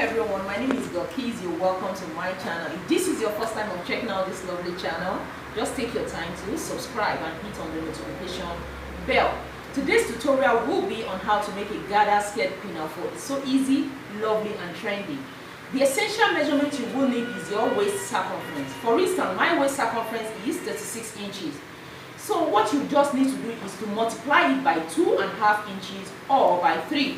everyone, my name is Bilikis. You're welcome to my channel. If this is your first time of checking out this lovely channel, just take your time to subscribe and hit on the notification bell. Today's tutorial will be on how to make a gather skirt pinafore. It's so easy, lovely and trendy. The essential measurement you will need is your waist circumference. For instance, my waist circumference is 36 inches. So what you just need to do is to multiply it by 2.5 inches or by 3.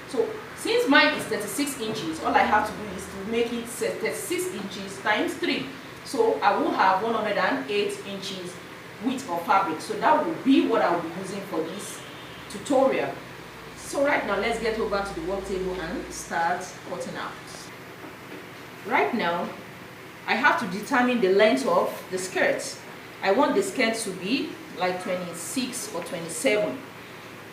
So since mine is 36 inches, all I have to do is to make it 36 inches times 3. So I will have 108 inches width of fabric. So that will be what I will be using for this tutorial. So right now, let's get over to the work table and start cutting out. Right now, I have to determine the length of the skirt. I want the skirt to be like 26 or 27.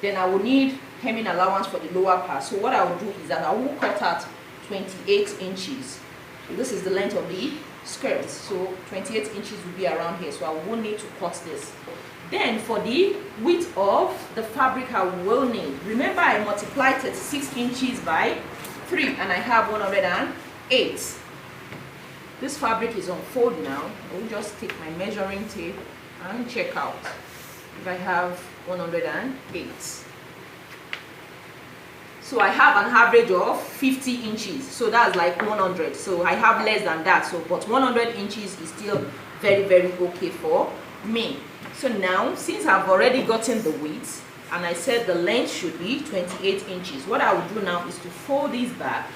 Then I will need hemming allowance for the lower part. So what I will do is that I will cut out 28 inches. So this is the length of the skirt. So 28 inches will be around here. So I will need to cut this. Then for the width of the fabric I will need. Remember, I multiplied 36 inches by 3 and I have 108. This fabric is on fold now. I will just take my measuring tape and check out if I have 108. So I have an average of 50 inches. So that's like 100. So I have less than that. So but 100 inches is still very, very okay for me. So now, since I've already gotten the width and I said the length should be 28 inches, what I will do now is to fold this back,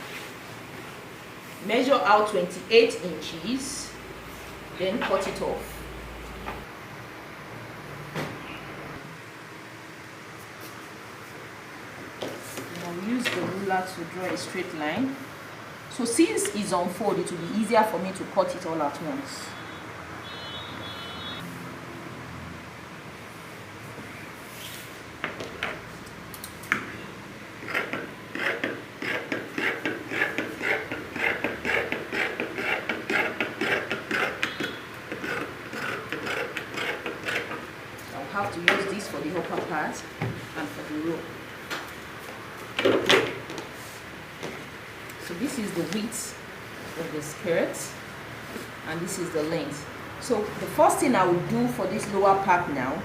measure out 28 inches, then cut it off. I'll use the ruler to draw a straight line. So since it's on fold, it will be easier for me to cut it all at once. Have to use this for the upper part and for the rope. So this is the width of the skirt and this is the length. So the first thing I will do for this lower part now,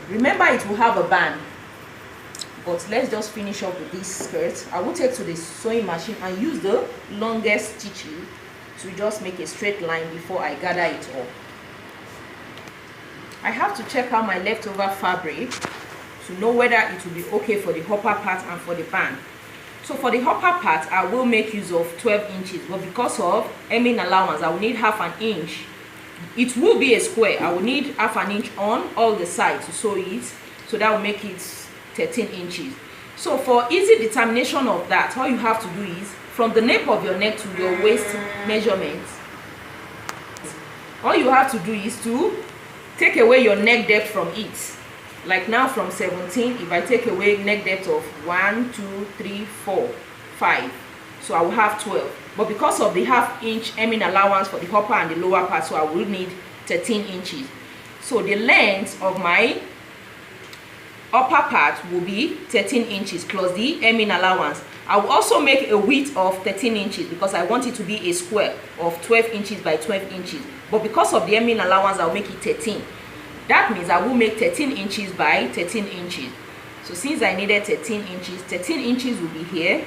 remember it will have a band, but let's just finish up with this skirt. I will take to the sewing machine and use the longest stitching to just make a straight line before I gather it up. I have to check out my leftover fabric to know whether it will be okay for the upper part and for the band. So for the upper part, I will make use of 12 inches, but because of hemming allowance, I will need half an inch. It will be a square. I will need half an inch on all the sides to sew it, so that will make it 13 inches. So for easy determination of that, all you have to do is from the nape of your neck to your waist measurement, all you have to do is to take away your neck depth from it. Like now from 17, if I take away neck depth of 1, 2, 3, 4, 5, so I will have 12. But because of the half inch hemming allowance for the upper and the lower part, so I will need 13 inches. So the length of my upper part will be 13 inches plus the hemming allowance. I will also make a width of 13 inches because I want it to be a square of 12 inches by 12 inches. But because of the hemming allowance, I'll make it 13. That means I will make 13 inches by 13 inches. So since I needed 13 inches will be here.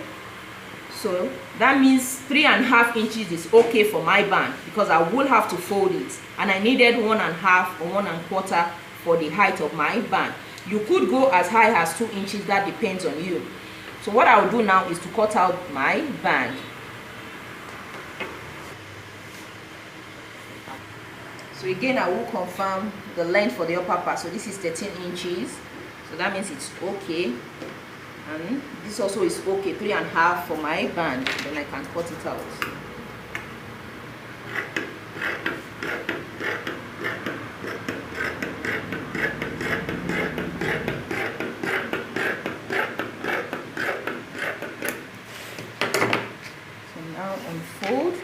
So that means 3.5 inches is okay for my band because I will have to fold it. And I needed 1.5 or 1.25 for the height of my band. You could go as high as 2 inches, that depends on you. So what I will do now is to cut out my band. So again, I will confirm the length for the upper part. So this is 13 inches. So that means it's okay. And this also is okay, 3.5 for my band. Then I can cut it out. Unfold.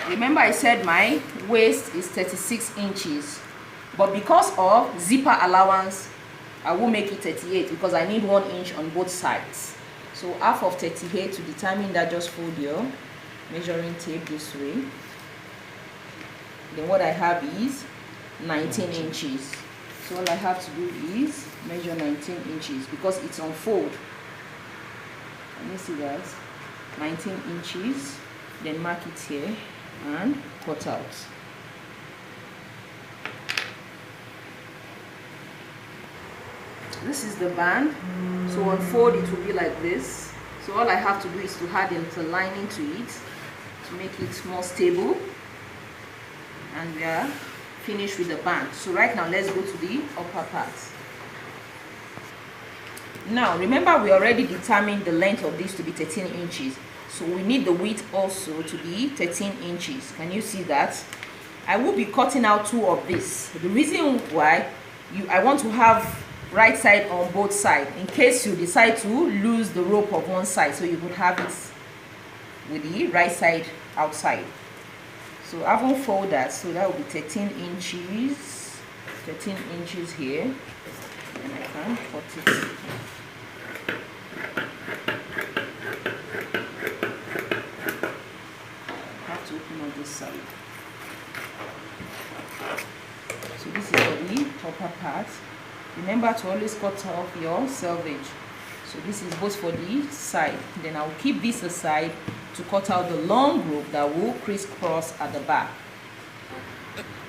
Remember I said my waist is 36 inches, but because of zipper allowance I will make it 38 because I need 1 inch on both sides. So half of 38, to determine that, just fold your measuring tape this way. Then what I have is 19 inches. So all I have to do is measure 19 inches because it's on fold. Can you see that? 19 inches. Then mark it here and cut out. This is the band. So on fold it will be like this. So all I have to do is to add the lining to it to make it more stable. And we are finished with the band. So right now let's go to the upper part. Now remember, we already determined the length of this to be 13 inches. So we need the width also to be 13 inches. Can you see that? I will be cutting out 2 of this. The reason why I want to have right side on both sides in case you decide to lose the rope of one side, so you could have it with the right side outside. So I won't fold that, so that will be 13 inches. 13 inches here, and I can cut it. I have to open on this side. So this is for the upper part. Remember to always cut off your selvage. So this is both for the side. Then I'll keep this aside to cut out the long rope that will crisscross at the back.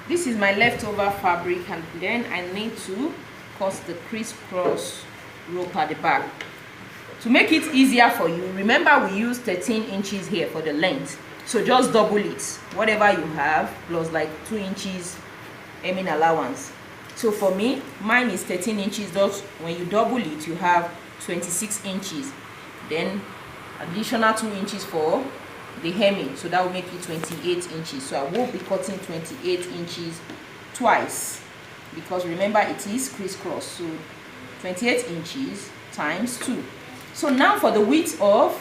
This is my leftover fabric, and then I need to cut the crisscross rope at the back. To make it easier for you, remember we use 13 inches here for the length. So just double it, whatever you have, plus like 2 inches hemming allowance. So for me, mine is 13 inches. Just when you double it, you have 26 inches. Then additional 2 inches for the hemming, so that will make it 28 inches. So I will be cutting 28 inches twice, because remember it is crisscross. So 28 inches times 2. So now for the width of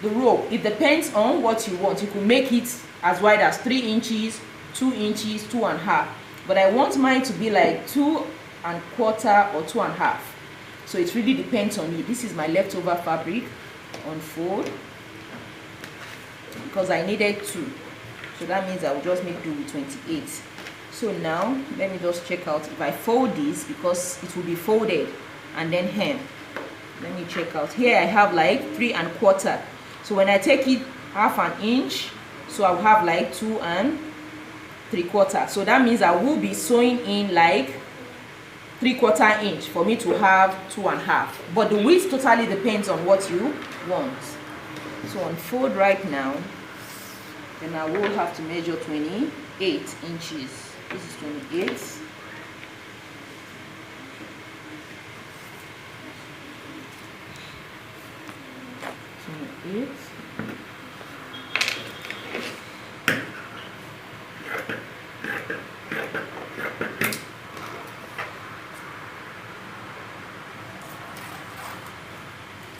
the rope, it depends on what you want. You could make it as wide as 3 inches, 2 inches, 2.5. But I want mine to be like 2.25 or 2.5. So it really depends on you. This is my leftover fabric on fold, because I needed 2. So that means I will just make do with 28. So now let me just check out if I fold this, because it will be folded and then hem. Let me check out. Here I have like 3.25. So when I take it half an inch, so I'll have like 2.75. So that means I will be sewing in like 3/4 inch for me to have 2.5. But the width totally depends on what you want. So on fold right now, then I will have to measure 28 inches. This is 28. 28.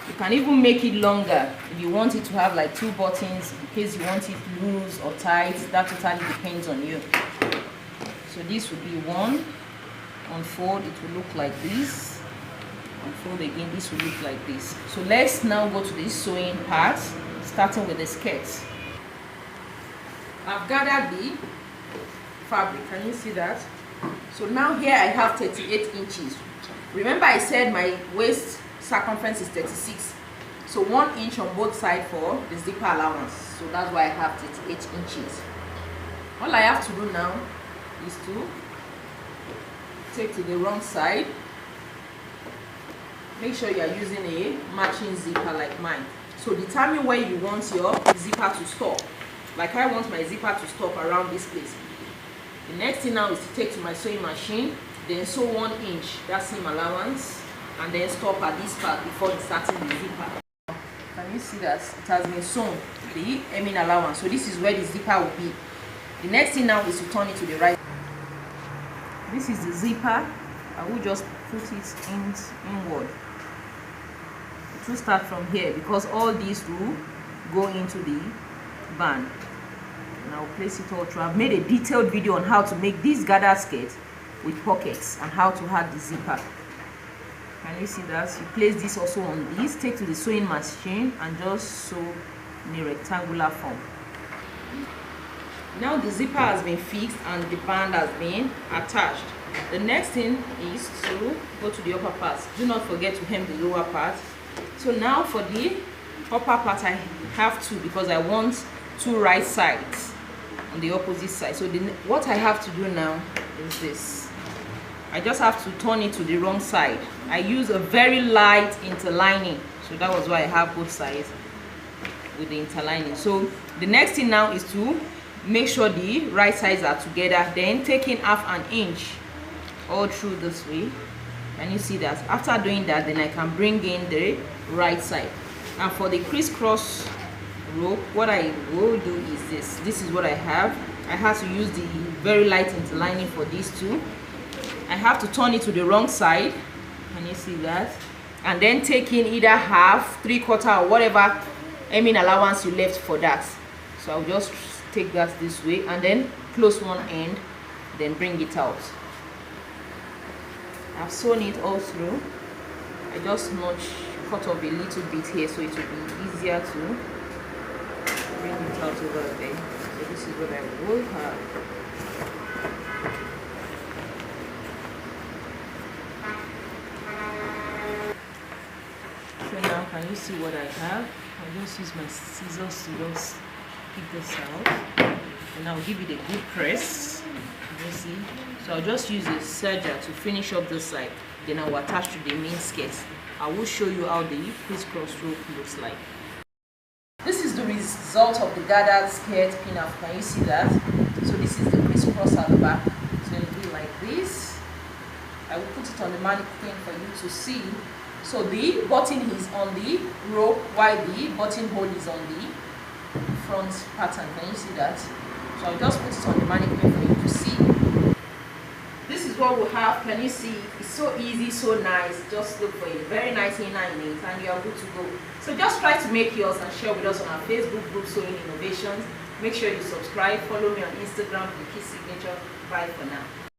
You can even make it longer if you want it to have like 2 buttons, in case you want it loose or tight. That totally depends on you. So this will be one. On fold it will look like this. On fold again, this will look like this. So let's now go to this sewing part, starting with the skirt. I've gathered the fabric. Can you see that? So now here I have 38 inches. Remember I said my waist circumference is 36. So 1 inch on both sides for the zipper allowance. So that's why I have 38 inches. All I have to do now is to take to the wrong side. Make sure you are using a matching zipper like mine. So determine where you want your zipper to stop. Like I want my zipper to stop around this place. The next thing now is to take to my sewing machine, then sew 1 inch, that's seam allowance, and then stop at this part before starting the zipper. Can you see that it has been sewn, the hemming allowance? So this is where the zipper will be. The next thing now is to turn it to the right. This is the zipper. I will just put it inward. It will start from here because all these will go into the band. And I'll place it all through. I've made a detailed video on how to make this gathered skirt with pockets and how to add the zipper. Can you see that? You place this also on this, take to the sewing machine and just sew in a rectangular form. Now the zipper has been fixed and the band has been attached. The next thing is to go to the upper part. Do not forget to hem the lower part. So now for the upper part, I have two because I want two right sides on the opposite side. So what I have to do now is this. I just have to turn it to the wrong side. I use a very light interlining, so that was why I have both sides with the interlining. So the next thing now is to make sure the right sides are together, then taking half an inch all through this way. And you see that after doing that, then I can bring in the right side. And for the crisscross rope, what I will do is this is what I have. I have to use the very light interlining for these two. I have to turn it to the wrong side. Can you see that? And then take in either half, 3/4 or whatever hemming allowance you left for that. So I'll just take that this way and then close one end, then bring it out. I've sewn it all through. I just cut off a little bit here so it will be easier to bring it out over there. So this is what I will have. So now can you see what I have? I'll just use my scissors to just pick this out, and I'll give it a good press. You see, so I'll just use a serger to finish up this side, then I will attach to the main skirt. I will show you how the crisscross rope looks like. This is the result of the gathered skirt pinafore. Can you see that? So this is the crisscross at the back. So it'll be like this. I will put it on the mannequin for you to see. So the button is on the rope while the buttonhole is on the front pattern. Can you see that? So I'll just put it on the mannequin for you to see. This is what we have. Can you see? It's so easy, so nice. Just look for a very nice inner in it and you are good to go. So just try to make yours and share with us on our Facebook group, Sewing Innovations. Make sure you subscribe. Follow me on Instagram, Bilikis Signature. Bye for now.